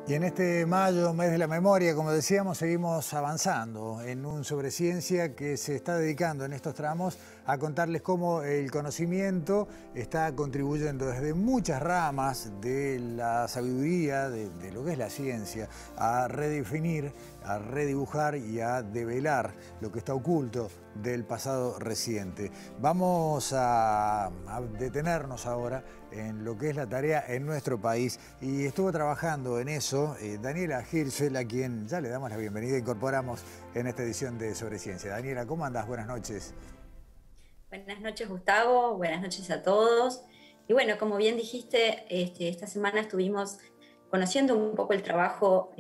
Y en este mayo, mes de la memoria, como decíamos, seguimos avanzando en un sobre ciencia que se está dedicando en estos tramos a contarles cómo el conocimiento está contribuyendo desde muchas ramas de la sabiduría, de lo que es la ciencia, a redefinir, a redibujar y a develar lo que está oculto del pasado reciente. Vamos a detenernos ahora en lo que es la tarea en nuestro país y estuvo trabajando en eso Daniela Hirschfeld, a quien ya le damos la bienvenida e incorporamos en esta edición de Sobre Ciencia. Daniela, ¿cómo andás? Buenas noches. Buenas noches, Gustavo. Buenas noches a todos. Y bueno, como bien dijiste, esta semana estuvimos conociendo un poco el trabajo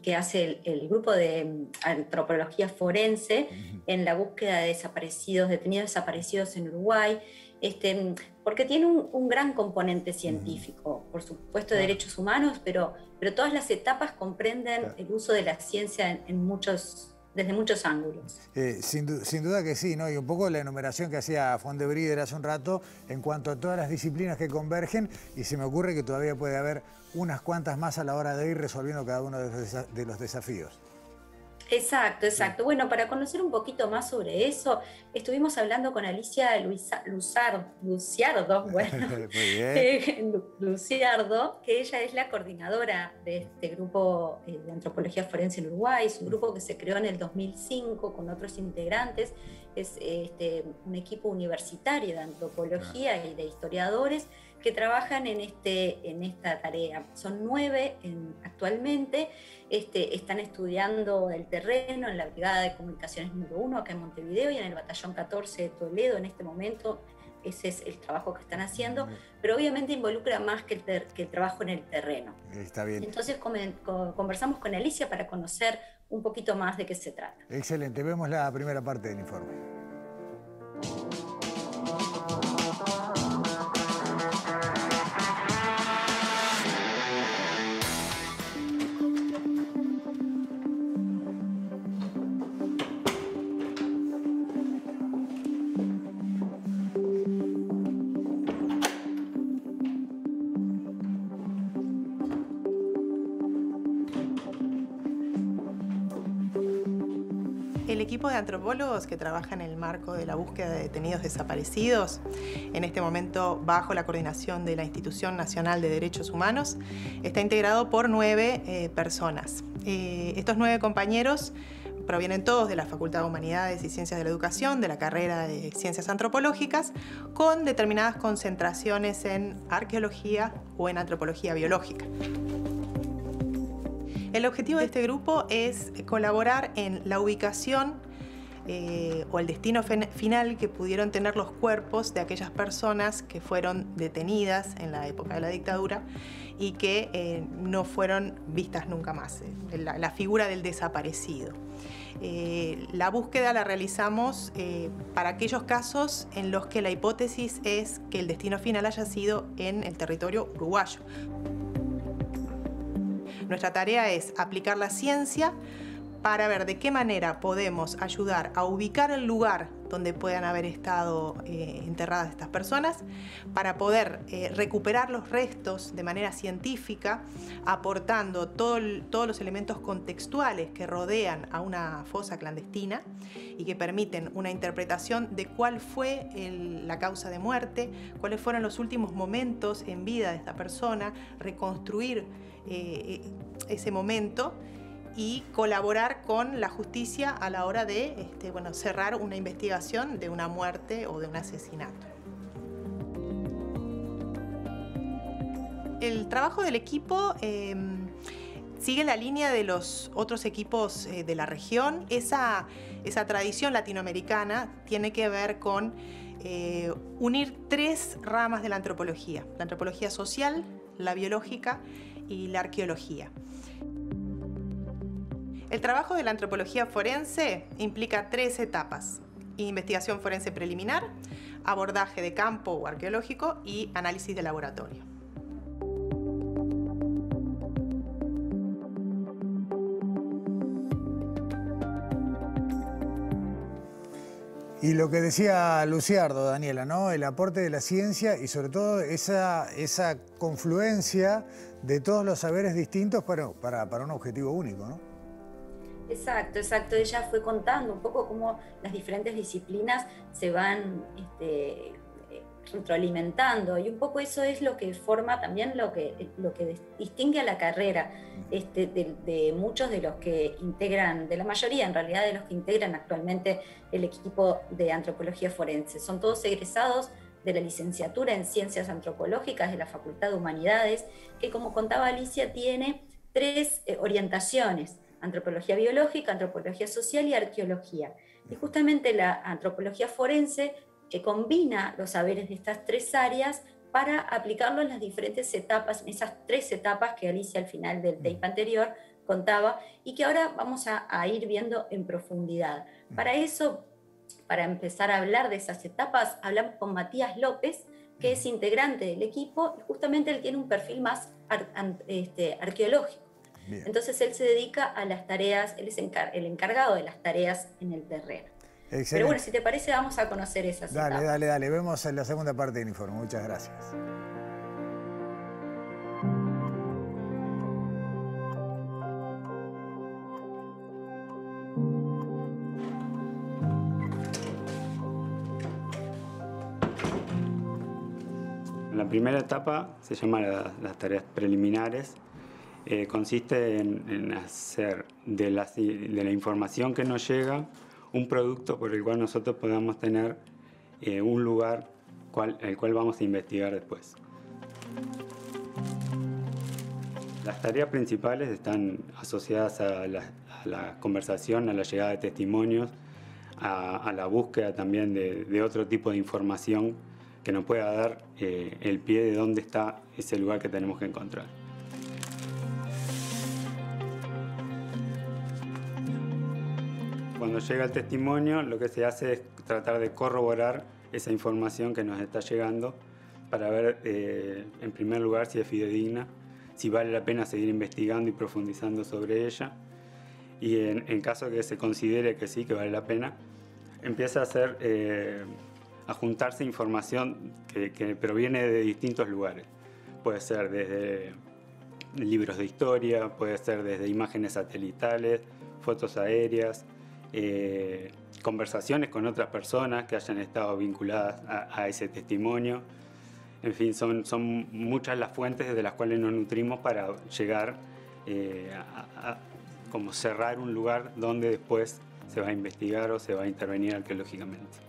que hace el grupo de antropología forense en la búsqueda de desaparecidos, detenidos desaparecidos en Uruguay, porque tiene un gran componente científico, por supuesto de derechos humanos, pero todas las etapas comprenden el uso de la ciencia desde muchos ángulos. Sin duda que sí, ¿no? Y un poco la enumeración que hacía Fondebrider hace un rato en cuanto a todas las disciplinas que convergen, y se me ocurre que todavía puede haber unas cuantas más a la hora de ir resolviendo cada uno de los desafíos. Exacto, exacto. Bueno, para conocer un poquito más sobre eso, estuvimos hablando con Alicia Luciardo, bueno, Muy bien. Luciardo, que ella es la coordinadora de este grupo de antropología forense en Uruguay. Es un grupo que se creó en el 2005 con otros integrantes. Es un equipo universitario de antropología y de historiadores que trabajan en esta tarea. Son 9 actualmente. Están estudiando el terreno en la Brigada de Comunicaciones número 1 acá en Montevideo y en el Batallón 14 de Toledo en este momento. Ese es el trabajo que están haciendo, pero obviamente involucra más que el trabajo en el terreno. Está bien. Entonces conversamos con Alicia para conocer un poquito más de qué se trata. Excelente, vemos la primera parte del informe. El equipo de antropólogos que trabaja en el marco de la búsqueda de detenidos desaparecidos, en este momento bajo la coordinación de la Institución Nacional de Derechos Humanos, está integrado por 9 personas. Estos 9 compañeros provienen todos de la Facultad de Humanidades y Ciencias de la Educación, de la carrera de Ciencias Antropológicas, con determinadas concentraciones en arqueología o en antropología biológica. El objetivo de este grupo es colaborar en la ubicación o el destino final que pudieron tener los cuerpos de aquellas personas que fueron detenidas en la época de la dictadura y que no fueron vistas nunca más, la figura del desaparecido. La búsqueda la realizamos para aquellos casos en los que la hipótesis es que el destino final haya sido en el territorio uruguayo. Nuestra tarea es aplicar la ciencia para ver de qué manera podemos ayudar a ubicar el lugar donde puedan haber estado enterradas estas personas, para poder recuperar los restos de manera científica, aportando todos los elementos contextuales que rodean a una fosa clandestina y que permiten una interpretación de cuál fue la causa de muerte, cuáles fueron los últimos momentos en vida de esta persona, reconstruir ese momento y colaborar con la justicia a la hora de cerrar una investigación de una muerte o de un asesinato. El trabajo del equipo sigue la línea de los otros equipos de la región. Esa tradición latinoamericana tiene que ver con unir 3 ramas de la antropología social, la biológica y la arqueología. El trabajo de la antropología forense implica 3 etapas: investigación forense preliminar, abordaje de campo o arqueológico y análisis de laboratorio. Y lo que decía Luciardo, Daniela, ¿no? El aporte de la ciencia y sobre todo esa confluencia de todos los saberes distintos para un objetivo único, ¿no? Exacto, exacto. Ella fue contando un poco cómo las diferentes disciplinas se van retroalimentando, y un poco eso es lo que forma también lo que distingue a la carrera de muchos de los que integran, de la mayoría en realidad de los que integran actualmente el equipo de antropología forense. Son todos egresados de la licenciatura en Ciencias Antropológicas de la Facultad de Humanidades, que, como contaba Alicia, tiene 3 orientaciones: antropología biológica, antropología social y arqueología. Y justamente la antropología forense combina los saberes de estas 3 áreas para aplicarlo en las diferentes etapas, en esas 3 etapas que Alicia al final del tape anterior contaba y que ahora vamos a ir viendo en profundidad. Para eso, para empezar a hablar de esas etapas, hablamos con Matías López, que es integrante del equipo, y justamente él tiene un perfil más arqueológico. Bien. Entonces él se dedica a las tareas, él es el encargado de las tareas en el terreno. Excelente. Pero bueno, si te parece, vamos a conocer esas etapas. Dale. Vemos en la segunda parte del informe. Muchas gracias. La primera etapa se llama las tareas preliminares. Consiste en hacer de la información que nos llega un producto por el cual nosotros podamos tener un lugar el cual vamos a investigar después. Las tareas principales están asociadas a la conversación, a la llegada de testimonios, a la búsqueda también de otro tipo de información que nos pueda dar el pie de dónde está ese lugar que tenemos que encontrar. Cuando llega el testimonio, lo que se hace es tratar de corroborar esa información que nos está llegando para ver, en primer lugar, si es fidedigna, si vale la pena seguir investigando y profundizando sobre ella. Y en caso de que se considere que sí, que vale la pena, empieza a juntarse información que proviene de distintos lugares. Puede ser desde libros de historia, puede ser desde imágenes satelitales, fotos aéreas, conversaciones con otras personas que hayan estado vinculadas a ese testimonio. En fin, son muchas las fuentes de las cuales nos nutrimos para llegar a como cerrar un lugar donde después se va a investigar o se va a intervenir arqueológicamente.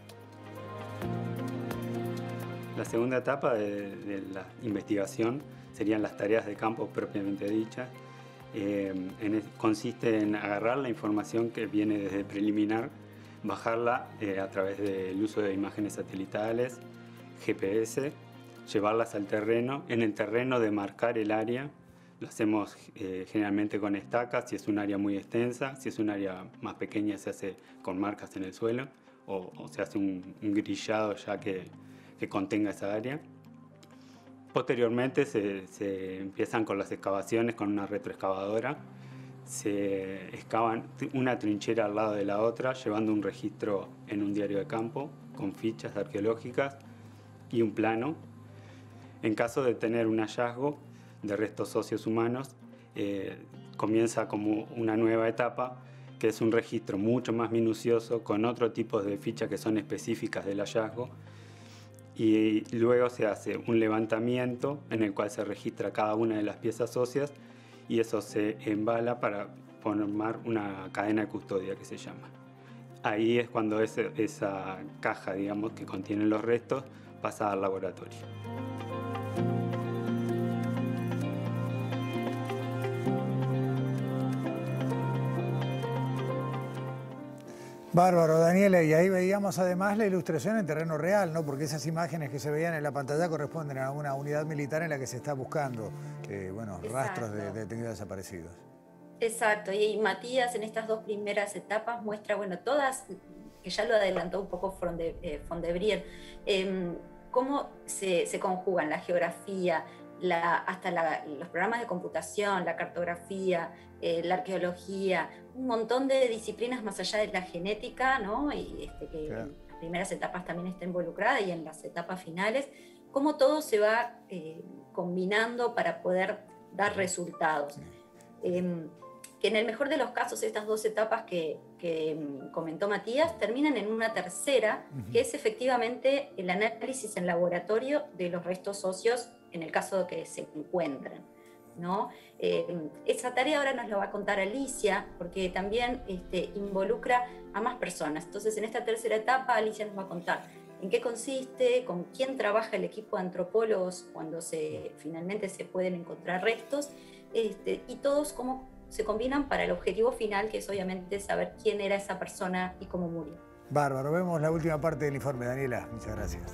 La segunda etapa de la investigación serían las tareas de campo propiamente dichas. Consiste en agarrar la información que viene desde preliminar, bajarla a través del uso de imágenes satelitales, GPS, llevarlas al terreno, en el terreno demarcar el área. Lo hacemos generalmente con estacas, si es un área muy extensa. Si es un área más pequeña, se hace con marcas en el suelo o se hace un grillado ya que contenga esa área. Posteriormente se empiezan con las excavaciones con una retroexcavadora. Se excavan una trinchera al lado de la otra, llevando un registro en un diario de campo con fichas arqueológicas y un plano. En caso de tener un hallazgo de restos óseos humanos, comienza como una nueva etapa, que es un registro mucho más minucioso con otro tipo de fichas que son específicas del hallazgo. Y luego se hace un levantamiento en el cual se registra cada una de las piezas óseas y eso se embala para formar una cadena de custodia que se llama. Ahí es cuando esa caja, digamos, que contiene los restos pasa al laboratorio. Bárbaro, Daniela, y ahí veíamos además la ilustración en terreno real, ¿no? Porque esas imágenes que se veían en la pantalla corresponden a una unidad militar en la que se está buscando rastros de detenidos desaparecidos. Exacto, y Matías en estas 2 primeras etapas muestra, todas, que ya lo adelantó un poco Fondebrier, cómo se conjugan la geografía, los programas de computación, la cartografía, la arqueología, un montón de disciplinas más allá de la genética, ¿no? Y claro. primeras etapas también está involucrada y en las etapas finales, cómo todo se va combinando para poder dar resultados. Que en el mejor de los casos estas 2 etapas que comentó Matías terminan en una tercera, que es efectivamente el análisis en laboratorio de los restos óseos en el caso de que se encuentren, ¿no? Esa tarea ahora nos la va a contar Alicia, porque también involucra a más personas. Entonces, en esta tercera etapa, Alicia nos va a contar en qué consiste, con quién trabaja el equipo de antropólogos cuando finalmente se pueden encontrar restos, y todos cómo se combinan para el objetivo final, que es obviamente saber quién era esa persona y cómo murió. Bárbaro, vemos la última parte del informe. Daniela, muchas gracias.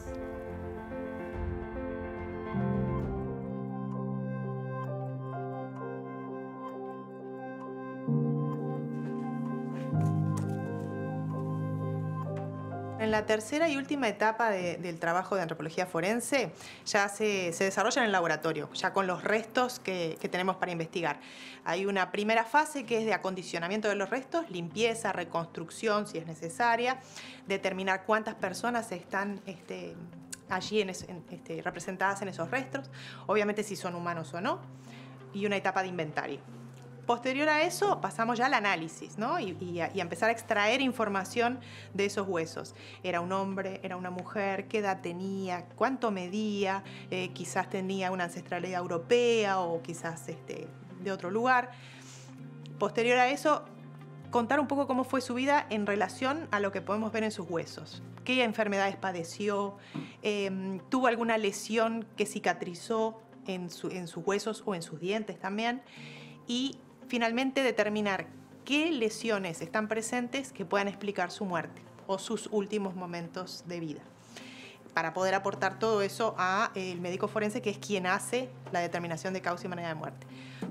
En la tercera y última etapa del trabajo de antropología forense ya se desarrolla en el laboratorio, ya con los restos que tenemos para investigar. Hay una primera fase que es de acondicionamiento de los restos, limpieza, reconstrucción si es necesaria, determinar cuántas personas están allí representadas en esos restos, obviamente si son humanos o no, y una etapa de inventario. Posterior a eso, pasamos ya al análisis, ¿no? y a empezar a extraer información de esos huesos. ¿Era un hombre? ¿Era una mujer? ¿Qué edad tenía? ¿Cuánto medía? Quizás tenía una ancestralidad europea o quizás de otro lugar. Posterior a eso, contar un poco cómo fue su vida en relación a lo que podemos ver en sus huesos. ¿Qué enfermedades padeció? ¿Tuvo alguna lesión que cicatrizó en sus huesos o en sus dientes también? Y finalmente determinar qué lesiones están presentes que puedan explicar su muerte o sus últimos momentos de vida, para poder aportar todo eso al médico forense, que es quien hace la determinación de causa y manera de muerte.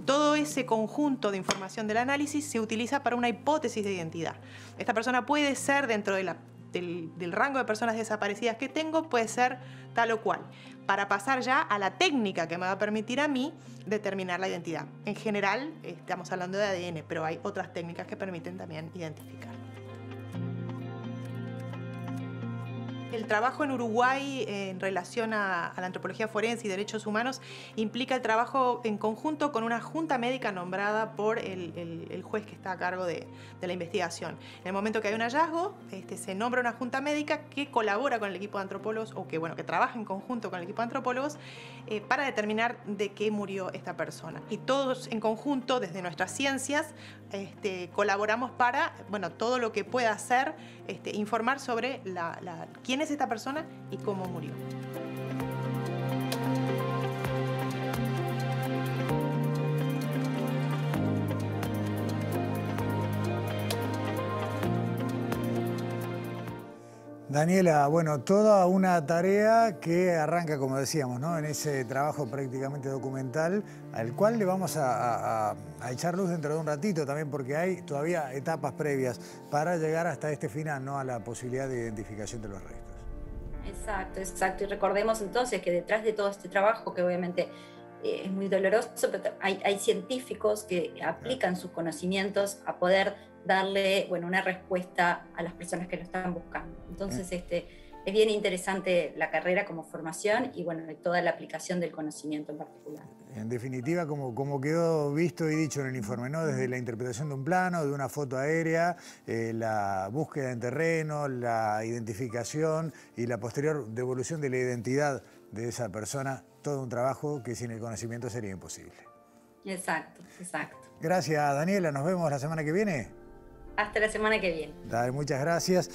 Todo ese conjunto de información del análisis se utiliza para una hipótesis de identidad. Esta persona puede ser dentro del rango de personas desaparecidas que tengo, puede ser tal o cual, para pasar ya a la técnica que me va a permitir a mí determinar la identidad. En general, estamos hablando de ADN, pero hay otras técnicas que permiten también identificar. El trabajo en Uruguay en relación a la antropología forense y derechos humanos implica el trabajo en conjunto con una junta médica nombrada por el juez que está a cargo de la investigación. En el momento que hay un hallazgo, se nombra una junta médica que colabora con el equipo de antropólogos o que trabaja en conjunto con el equipo de antropólogos para determinar de qué murió esta persona. Y todos en conjunto, desde nuestras ciencias, colaboramos para todo lo que pueda hacer, informar sobre quién es esta persona y cómo murió. Daniela, toda una tarea que arranca, como decíamos, ¿no? En ese trabajo prácticamente documental, al cual le vamos a echar luz dentro de un ratito también, porque hay todavía etapas previas para llegar hasta este final, ¿no? A la posibilidad de identificación de los restos. Exacto. Y recordemos entonces que detrás de todo este trabajo, que obviamente es muy doloroso, pero hay científicos que aplican sus conocimientos a poder darle una respuesta a las personas que lo están buscando. Entonces es bien interesante la carrera como formación y toda la aplicación del conocimiento en particular. En definitiva, como quedó visto y dicho en el informe, ¿no? Desde la interpretación de un plano, de una foto aérea, la búsqueda en terreno, la identificación y la posterior devolución de la identidad de esa persona, todo un trabajo que sin el conocimiento sería imposible. Exacto. Gracias, Daniela. Nos vemos la semana que viene. Hasta la semana que viene. Dale, muchas gracias.